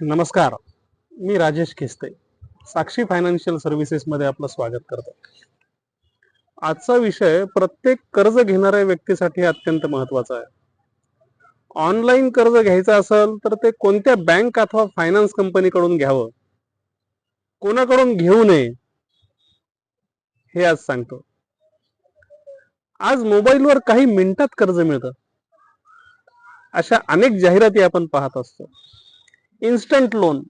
नमस्कार, मी राजेश खिस्ते, साक्षी financial services मध्ये आपलं स्वागत करतो. आजचा विषय प्रत्येक कर्ज घेणाऱ्या व्यक्तीसाठी अत्यंत महत्वाचा आहे. ऑनलाईन कर्ज घ्यायचं असेल तर ते कोणत्या बँक अथवा फायनान्स कंपनीकडून घ्यावं, कोणाकडून घेऊ नये, हे आज सांगतो. आज मोबाईलवर काही मिनिटात कर्ज मिळतं, अशा अनेक जाहिराती आपण पाहत असतो. Instant loan,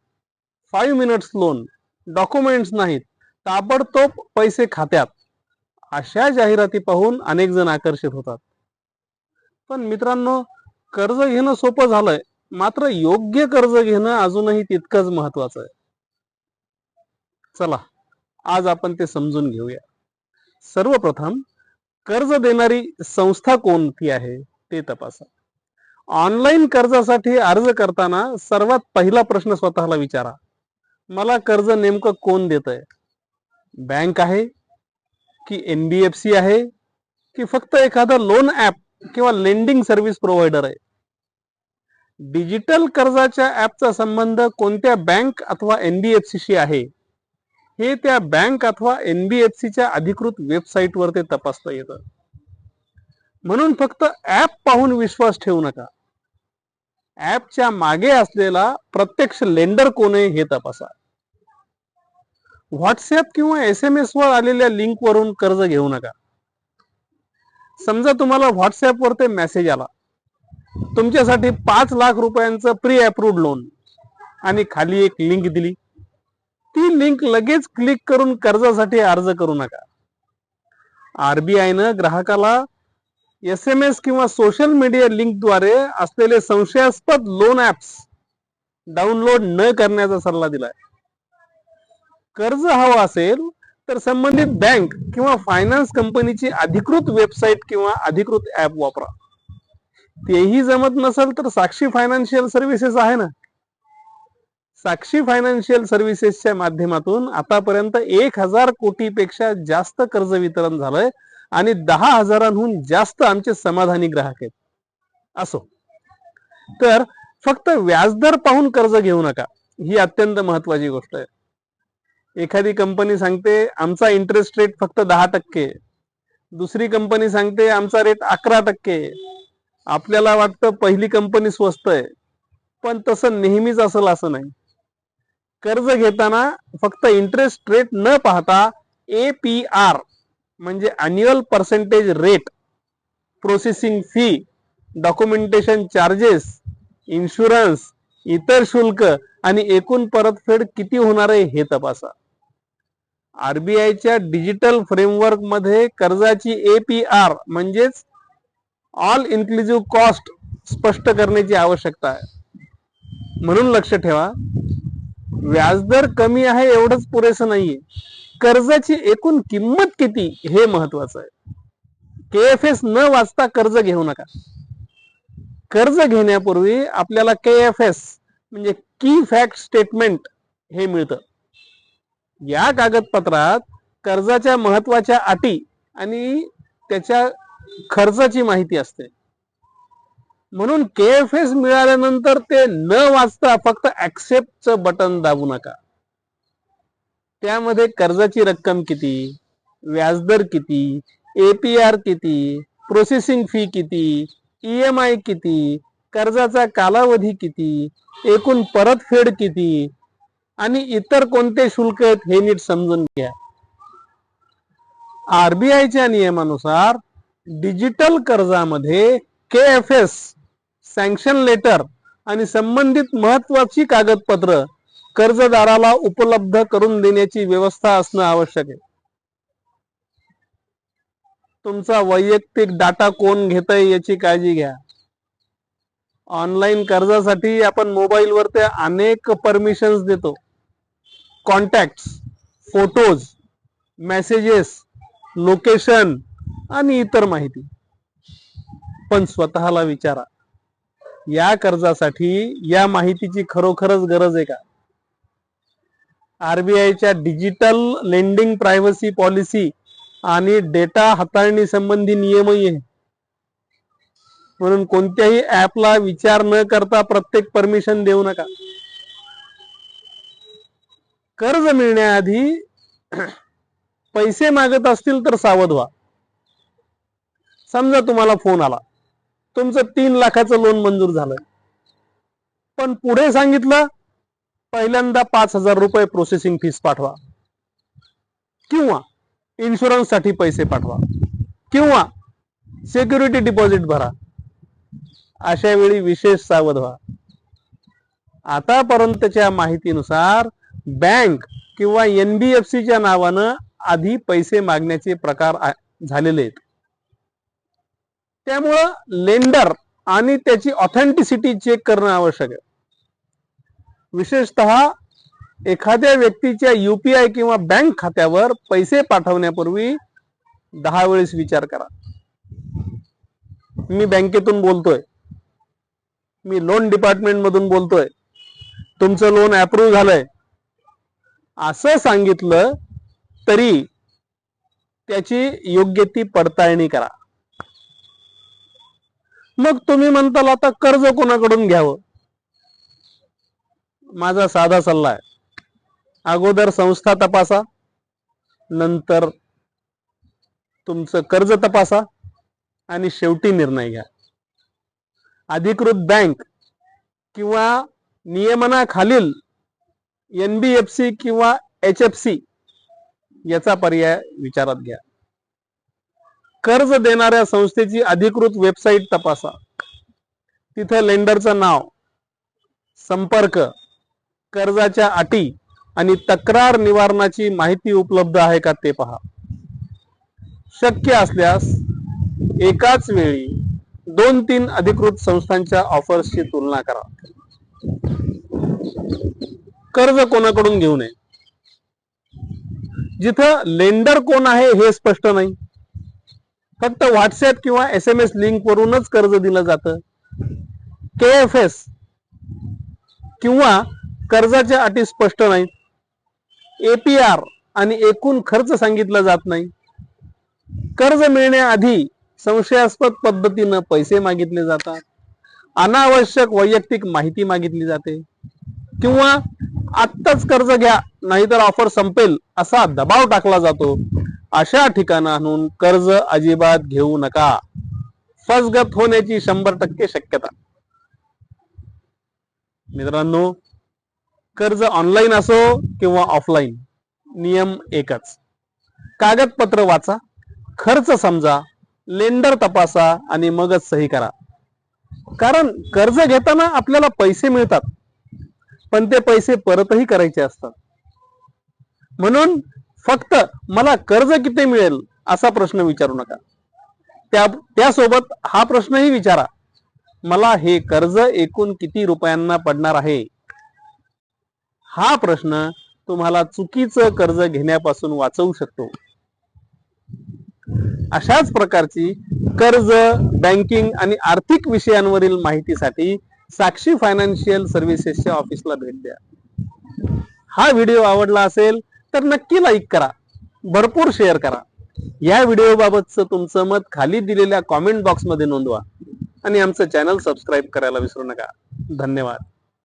5 minutes loan, documents नाहीत, ताबडतोब पैसे खात्यात, अशा जाहिराती पाहून अनेक जण आकर्षित होतात. पण मित्रांनो, कर्ज घेणं सोपं झालंय, मात्र योग्य कर्ज घेणं अजूनही तितकंच महत्वाचं आहे. चला आज आपण ते समजून घेऊया. सर्वप्रथम कर्ज देणारी संस्था कोणती आहे ते तपासा. ऑनलाईन कर्जासाठी अर्ज करताना सर्वात पहिला प्रश्न स्वतःला विचारा, मला कर्ज नेमकं कोण देतंय? बँक आहे की NBFC आहे की फक्त एखादा लोन ऍप किंवा लेंडिंग सर्व्हिस प्रोव्हायडर आहे? डिजिटल कर्जाच्या ऍपचा संबंध कोणत्या बँक अथवा NBFC शी आहे हे त्या बँक अथवा NBFCच्या अधिकृत वेबसाईटवर ते तपासता येतं. म्हणून फक्त ऍप पाहून विश्वास ठेवू नका. ऍपच्या मागे असलेला प्रत्यक्ष लेंडर कोण आहे हे तपासा. व्हॉट्सअप किंवा SMS वर आलेल्या लिंक वरून कर्ज घेऊ नका. समजा तुम्हाला व्हॉट्सअप वर ते मेसेज आला, तुमच्यासाठी 5 लाख रुपयांचं प्री अप्रूव्ड लोन, आणि खाली एक लिंक दिली. ती लिंक लगेच क्लिक करून कर्जासाठी अर्ज करू नका. RBI न ग्राहकाला SMS किंवा सोशल मीडिया लिंक द्वारे असलेले संशयास्पद लोन ऍप्स डाउनलोड न करण्याचा सल्ला दिलाय. कर्ज हवं असेल तर संबंधित बँक किंवा फायनान्स कंपनीची अधिकृत वेबसाईट किंवा अधिकृत ऍप वापरा. तेही जमत नसेल तर साक्षी फायनान्शियल सर्व्हिसेस आहे ना. साक्षी फायनान्शियल सर्व्हिसेसच्या माध्यमातून आतापर्यंत 1000 कोटीपेक्षा जास्त कर्ज वितरण झालंय आणि 10,000हून जास्त आमचे समाधानी ग्राहक आहेत. असो, तर फक्त व्याजदर पाहून कर्ज घेऊ नका, ही अत्यंत महत्वाची गोष्ट आहे. एखादी कंपनी सांगते आमचा इंटरेस्ट रेट फक्त 10%, दुसरी कंपनी सांगते आमचा रेट 11%. आपल्याला वाटतं पहिली कंपनी स्वस्त आहे, पण तसं नेहमीच असेल असं नाही. कर्ज घेताना फक्त इंटरेस्ट रेट न पाहता APR म्हणजे annual percentage rate, processing fee, documentation charges, insurance, इतर शुल्क आणि एकूण परतफेड किती होणार आहे हे तपासा. RBIच्या डिजिटल फ्रेमवर्क मध्ये कर्जाची APR म्हणजेच ऑल इन्क्लुझिव्ह कॉस्ट स्पष्ट करण्याची आवश्यकता आहे. म्हणून लक्ष ठेवा, व्याजदर कमी आहे एवढंच पुरेसं नाहीये, कर्जाची एकूण किंमत किती हे महत्वाचं आहे. KFS न वाचता कर्ज घेऊ नका. कर्ज घेण्यापूर्वी आपल्याला KFS म्हणजे की फॅक्ट स्टेटमेंट हे मिळतं. या कागदपत्रात कर्जाच्या महत्वाच्या अटी आणि त्याच्या खर्चाची माहिती असते. म्हणून KFS मिळाल्यानंतर ते न वाचता फक्त ऍक्सेप्टचं बटन दाबू नका. त्यामध्ये कर्जाची रक्कम किती, व्याजदर किती, APR किती, प्रोसेसिंग फी किती, EMI किती, कर्जाचा कालावधी किती, एकूण परतफेड किती आणि इतर कोणते शुल्क आहेत हे नीट समजून घ्या. RBIच्या नियमानुसार डिजिटल कर्जामध्ये KFS, सँक्शन लेटर आणि संबंधित महत्वाची कागदपत्र कर्जदाराला उपलब्ध करून देण्याची व्यवस्था असणं आवश्यक आहे. तुमचा वैयक्तिक डाटा कोण घेतंय याची काळजी घ्या. ऑनलाईन कर्जासाठी आपण मोबाईलवर ते अनेक परमिशन्स देतो. कॉन्टॅक्ट्स, फोटोज, मेसेजेस, लोकेशन आणि इतर माहिती. पण स्वतःला विचारा, या कर्जासाठी या माहितीची खरोखरच गरज आहे का? RBIच्या डिजिटल लेंडिंग प्रायव्हसी पॉलिसी आणि डेटा हाताळणी संबंधी नियमही आहे. म्हणून कोणत्याही ऍपला विचार न करता प्रत्येक परमिशन देऊ नका. कर्ज मिळण्याआधी पैसे मागत असतील तर सावध व्हा. समजा तुम्हाला फोन आला, तुमचं 3 लाखाचं लोन मंजूर झालं, पण पुढे सांगितलं पहिल्यांदा 5,000 रुपये प्रोसेसिंग फीस पाठवा, किंवा इन्शुरन्स साठी पैसे पाठवा, किंवा सिक्युरिटी डिपॉझिट भरा. अशा वेळी विशेष सावध व्हा. आतापर्यंतच्या माहितीनुसार बँक किंवा NBFCच्या नावानं आधी पैसे मागण्याचे प्रकार झालेले आहेत. त्यामुळं लेंडर आणि त्याची ऑथेंटिसिटी चेक करणं आवश्यक आहे. विशेषतः एखाद्या व्यक्तीच्या UPI किंवा बँक खात्यावर पैसे पाठवण्यापूर्वी 10 वेळेस विचार करा. मी बँकेतून बोलतोय, मी लोन डिपार्टमेंट मधून बोलतोय, तुमचं लोन अप्रूव्ह झालंय असं सांगितलं तरी त्याची योग्य ती पडताळणी करा. मग तुम्ही म्हणताल आता कर्ज कोणाकडून घ्यावं? माझा साधा सल्ला आहे, अगोदर संस्था तपासा, नंतर तुमचं कर्ज तपासा आणि शेवटी निर्णय घ्या. अधिकृत बँक किंवा नियमनाखालील NBFC किंवा HFC याचा पर्याय विचारात घ्या. कर्ज देणाऱ्या संस्थेची अधिकृत वेबसाईट तपासा. तिथं लेंडरचं नाव, संपर्क, कर्जाच्या अटी आणि तक्रार निवारणाची माहिती उपलब्ध आहे का ते पहा. शक्य असल्यास एकाच वेळी 2-3 अधिकृत संस्थांच्या ऑफर्सची तुलना करा. कर्ज कोणाकडून घेऊ नये? जिथं लेंडर कोण आहे हे स्पष्ट नाही, फक्त व्हॉट्सअप किंवा SMS लिंक वरूनच कर्ज दिलं जातं, KFS किंवा कर्जाच्या अटी स्पष्ट नाहीत, APR आणि एकूण खर्च सांगितला जात नाही, कर्ज मिळण्याआधी संशयास्पद पद्धतीनं पैसे मागितले जातात, अनावश्यक वैयक्तिक माहिती मागितली जाते, किंवा आत्ताच कर्ज घ्या नाहीतर ऑफर संपेल असा दबाव टाकला जातो. अशा ठिकाणाहून कर्ज अजिबात घेऊ नका. फसगत होण्याची 100% शक्यता. मित्रांनो, कर्ज ऑनलाईन असो किंवा ऑफलाईन, नियम एकच. कागदपत्र वाचा, खर्च समजा, लेंडर तपासा आणि मगच सही करा. कारण कर्ज घेताना आपल्याला पैसे मिळतात, पण ते पैसे परतही करायचे असतात. म्हणून फक्त मला कर्ज किती मिळेल असा प्रश्न विचारू नका. त्यासोबत हा प्रश्नही विचारा, मला हे कर्ज एकूण किती रुपयांना पडणार आहे. हा प्रश्न तुम्हाला चुकीचं कर्ज घेण्यापासून वाचवू शकतो. अशाच प्रकारची कर्ज, बँकिंग आणि आर्थिक विषयांवरील माहितीसाठी साक्षी फायनान्शियल सर्व्हिसेसच्या ऑफिसला भेट द्या. हा व्हिडिओ आवडला असेल तर नक्की लाईक करा, भरपूर शेअर करा. या व्हिडिओ बाबतचं तुमचं मत खाली दिलेल्या कॉमेंट बॉक्समध्ये नोंदवा आणि आमचं चॅनल सबस्क्राईब करायला विसरू नका. धन्यवाद.